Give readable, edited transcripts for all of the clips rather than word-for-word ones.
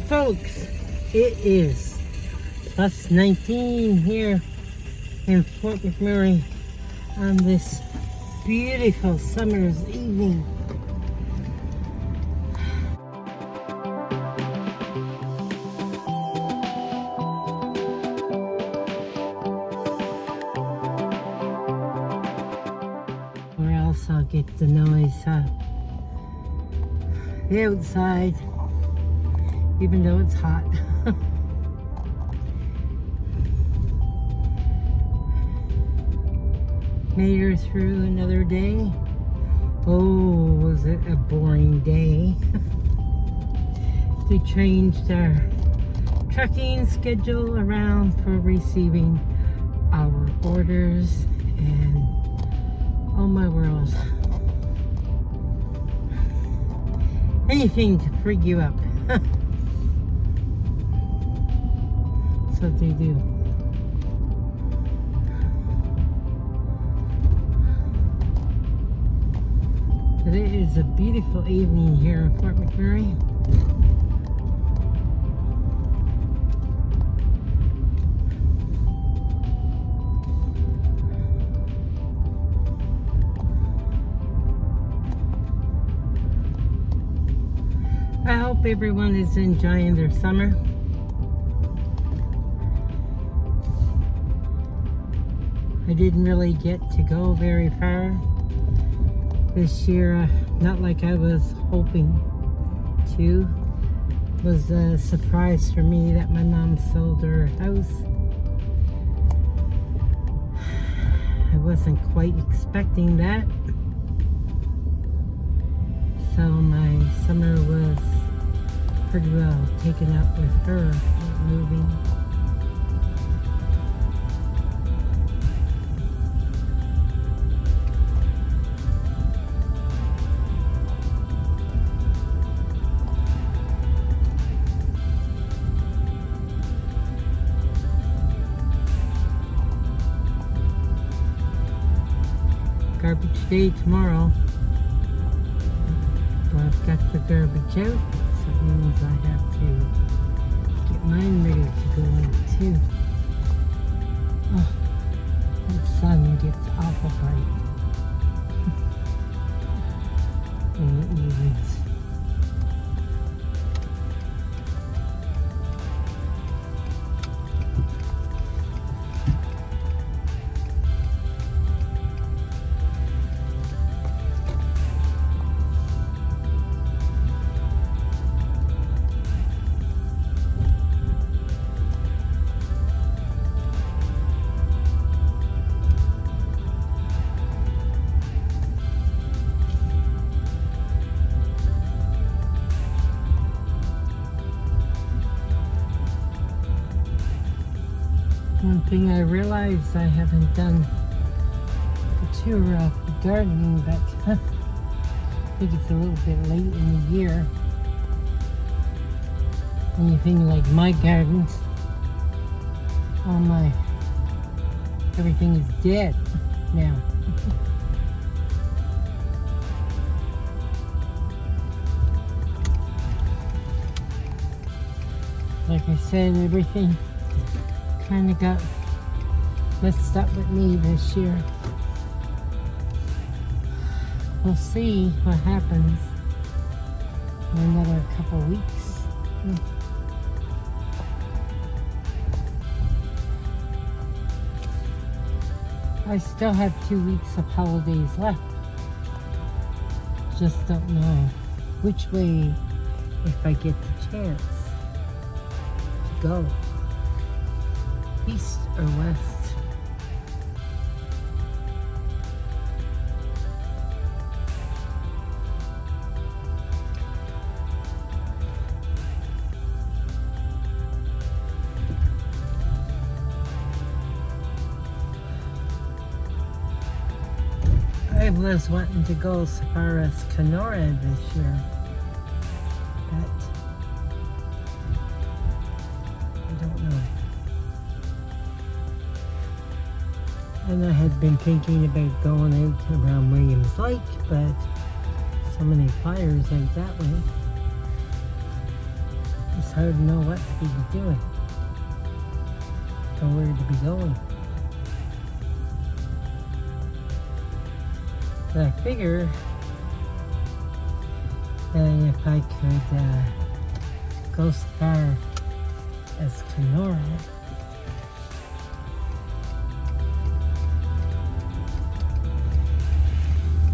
Folks, it is plus 19 here in Fort McMurray on this beautiful summer's evening. Or else I'll get the noise of the outside, even though it's hot. Made her through another day. Oh, was it a boring day. We changed our trucking schedule around for receiving our orders, and oh my world. Anything to freak you up. That's what they do. Today is a beautiful evening here in Fort McMurray. I hope everyone is enjoying their summer. I didn't really get to go very far this year, not like I was hoping to. It was a surprise for me that my mom sold her house. I wasn't quite expecting that. So my summer was pretty well taken up with her moving. Garbage day tomorrow. Well, I've got the garbage out, so it means I have to get mine ready to go out too. Oh, that sun gets awful bright in the evenings. One thing I realized I haven't done a tour of the garden, but I think it's a little bit late in the year. Anything like my gardens, everything is dead now. Like I said, everything kind of got messed up with me this year. We'll see what happens in another couple weeks. I still have 2 weeks of holidays left. Just don't know which way, if I get the chance to go. East or west. I was wanting to go as far as Kenora this year, but I don't know. And I had been thinking about going out around Williams Lake, but so many fires out that way. It's hard to know what to be doing or where to be going. But I figure that if I could go so far as Kenora,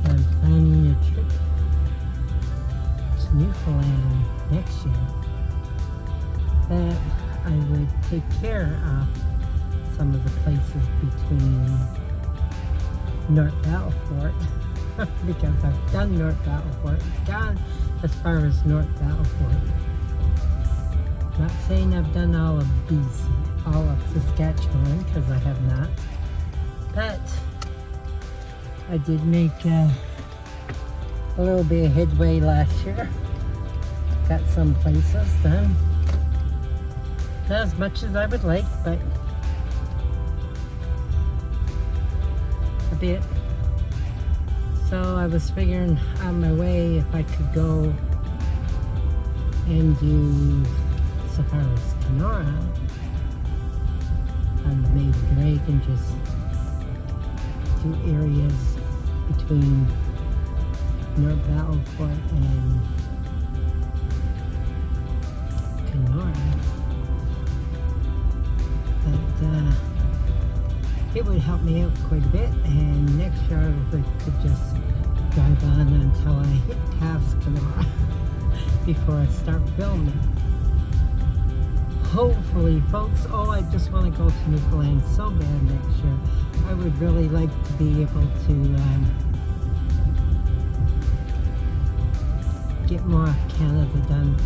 I'm planning a trip to Newfoundland next year, that I would take care of some of the places between North Battlefort because I've done North Battlefort, gone as far as North Battlefort. Not saying I've done all of BC, all of Saskatchewan, because I have not, but I did make a little bit of headway last year. Got some places done. Not as much as I would like, but a bit. So I was figuring on my way if I could go and do so far as Kenora on the Maiden Drake and just do areas between North Battlefort and Kenora. But it would help me out quite a bit, and next year I could just drive on until I hit past Kenora before I start filming. Hopefully, folks. Oh, I just want to go to Newfoundland so bad next year. I would really like to be able to get more of Canada done,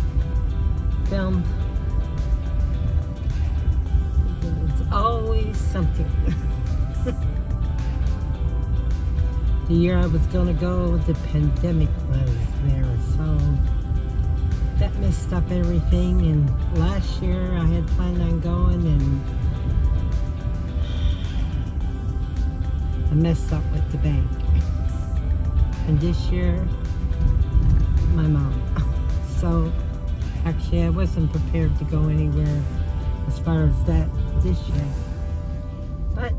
filmed. It's always something. The year I was going to go, the pandemic was there, so that messed up everything. And last year I had planned on going, and I messed up with the bank. And this year, my mom. So actually I wasn't prepared to go anywhere as far as that this year. But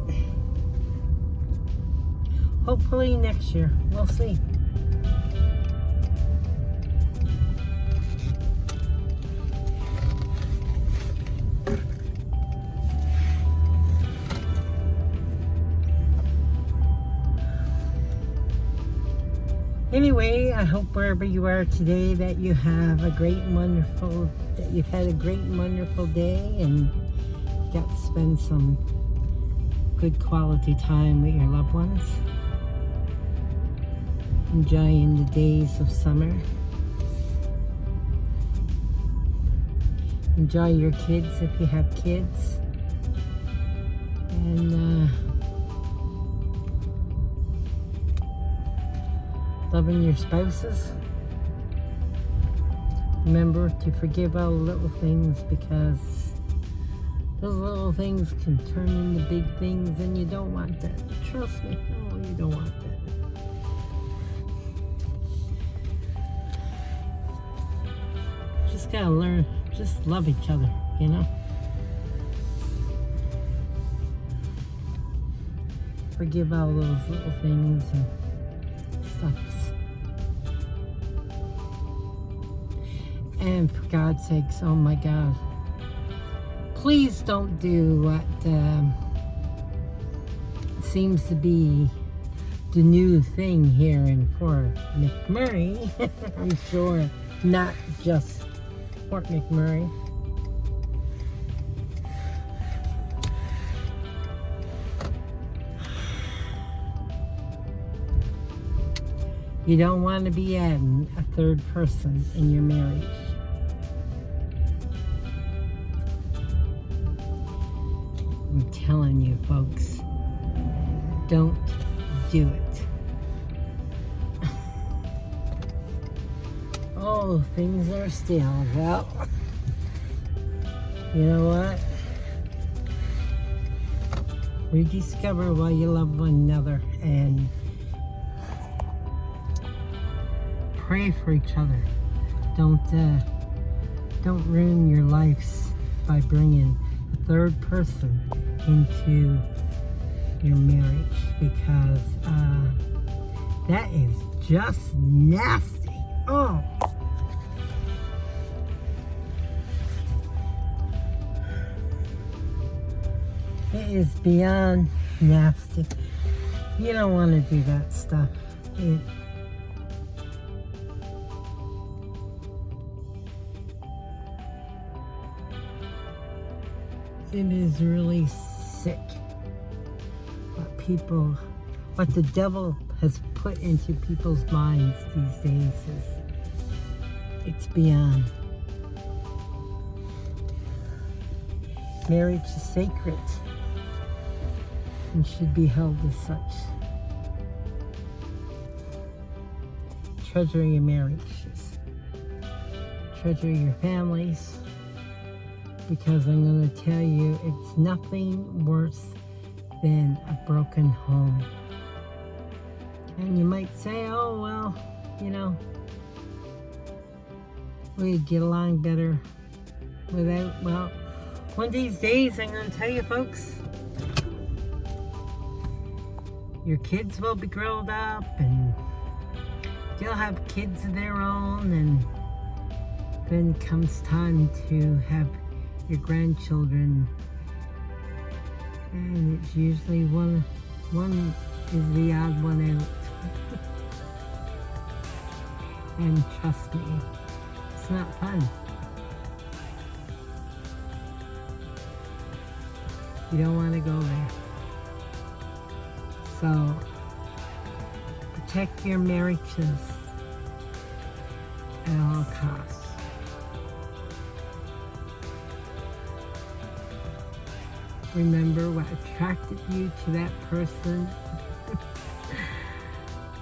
hopefully next year, we'll see. Anyway, I hope wherever you are today that you have a great and wonderful, that you've had a great and wonderful day and got to spend some good quality time with your loved ones. Enjoying the days of summer. Enjoy your kids if you have kids. And loving your spouses. Remember to forgive all the little things, because those little things can turn into big things, and you don't want that. Trust me. No, you don't want that. Just gotta learn, just love each other, you know? Forgive all those little things and stuff. And for God's sakes, oh my God, please don't do what seems to be the new thing here in Fort McMurray. I'm sure not just Fort McMurray. You don't want to be adding a third person in your marriage. I'm telling you, folks, don't do it. Oh, things are still. Well, you know what? Rediscover why you love one another and pray for each other. Don't don't ruin your lives by bringing a third person into your marriage, because that is just nasty. Oh. It is beyond nasty. You don't want to do that stuff. It is really sick what the devil has put into people's minds these days it's beyond. Marriage is sacred and should be held as such. Treasure your marriages. Treasure your families. Because I'm going to tell you, it's nothing worse than a broken home. And you might say, oh, well, you know, we'd get along better without, well, one of these days, I'm going to tell you, folks, your kids will be grown up and they'll have kids of their own, and then comes time to have your grandchildren, and it's usually one is the odd one out. And trust me, it's not fun. You don't want to go there. So protect your marriages at all costs. Remember what attracted you to that person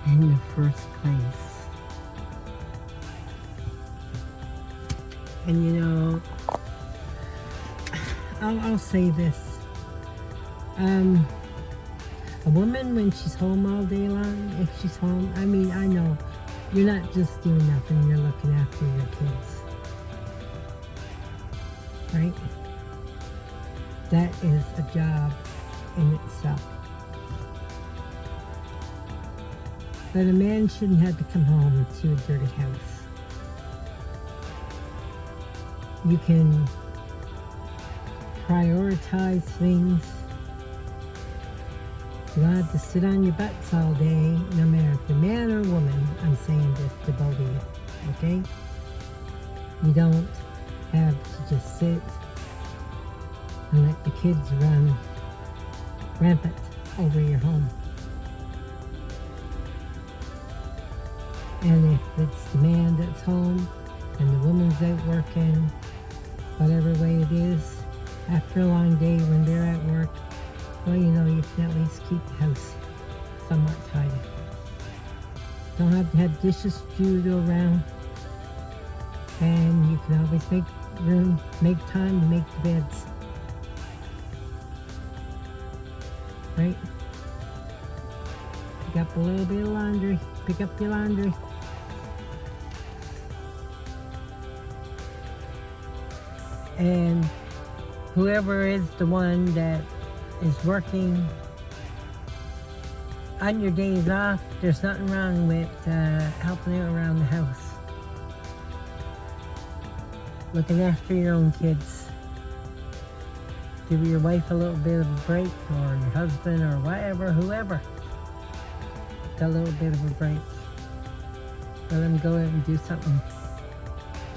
in the first place. And you know, I'll say this. A woman, when she's home all day long, if she's home, I mean, I know you're not just doing nothing, you're looking after your kids. Right? That is a job in itself. But a man shouldn't have to come home to a dirty house. You can prioritize things. You don't have to sit on your butts all day, no matter if you're man or woman. I'm saying this to both of you, okay? You don't have to just sit and let the kids run rampant over your home. And if it's the man that's home and the woman's out working, whatever way it is, after a long day when they're at work, well, you know, you can at least keep the house somewhat tidy. Don't have to have dishes to go around. And you can always make room, make time to make the beds. Right? Pick up a little bit of laundry. Pick up your laundry. And whoever is the one that is working on your days off, there's nothing wrong with helping out around the house. Looking after your own kids. Give your wife a little bit of a break, or your husband, or whatever, whoever. A little bit of a break. Let them go out and do something.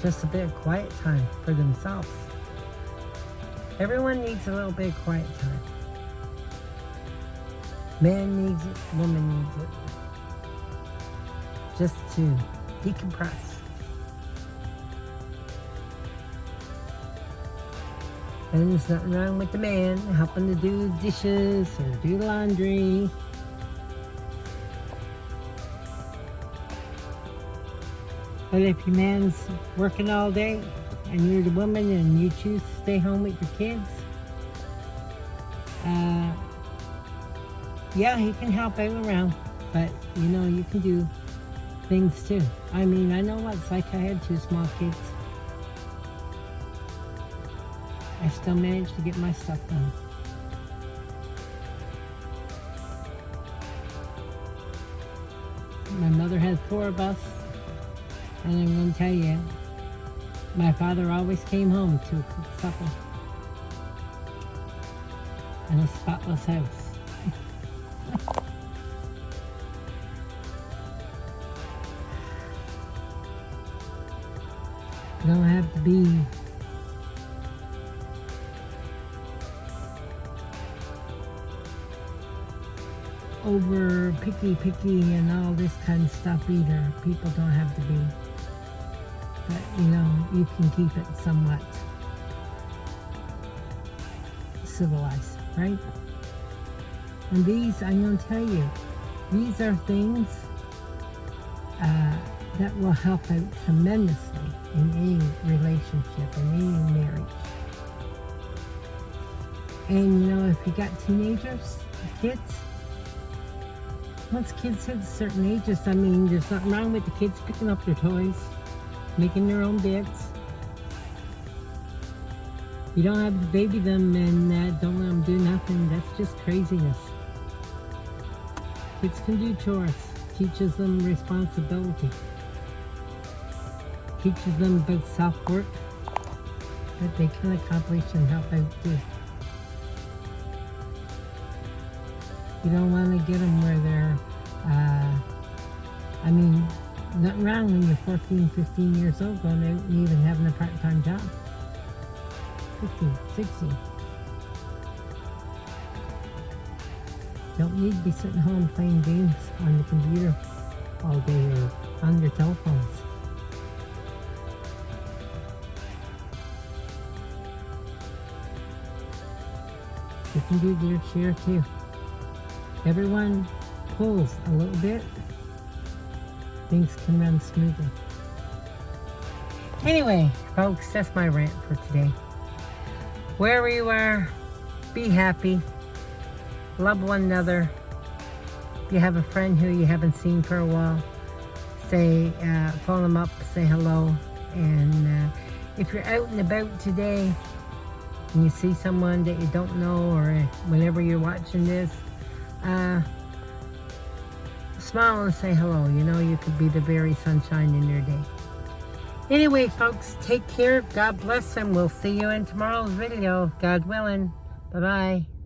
Just a bit of quiet time for themselves. Everyone needs a little bit of quiet time. Man needs it, woman needs it. Just to decompress. And there's nothing wrong with the man helping to do the dishes or do the laundry. But if your man's working all day and you're the woman and you choose to stay home with your kids, yeah, he can help out around, but you know, you can do things too. I mean, I know what it's like. I had 2 small kids. I still managed to get my stuff done. My mother had 4 of us, and I'm going to tell you, my father always came home to cook supper in a spotless house. You don't have to be over picky and all this kind of stuff either. People don't have to be. But you know, you can keep it somewhat civilized, right? And these, I'm going to tell you, these are things that will help out tremendously in any relationship, in any marriage. And you know, if you got teenagers, kids, once kids hit certain ages, I mean, there's nothing wrong with the kids picking up their toys, making their own beds. You don't have to baby them and don't let them do nothing. That's just craziness. Kids can do chores. Teaches them responsibility. Teaches them about self-work that they can accomplish and help out too. You don't want to get them where they're, I mean, nothing wrong when you're 14, 15 years old going out and even having a part-time job. 15, 16. Don't need to be sitting home playing games on the computer all day or on their telephones. They can do their share too. Everyone pulls a little bit, things can run smoothly. Anyway, folks, that's my rant for today. Wherever you are, be happy. Love one another. If you have a friend who you haven't seen for a while, phone them up, say hello. And if you're out and about today and you see someone that you don't know, or whenever you're watching this, smile and say hello. You know, you could be the very sunshine in your day. Anyway, folks, take care. God bless, and we'll see you in tomorrow's video, God willing. Bye-bye.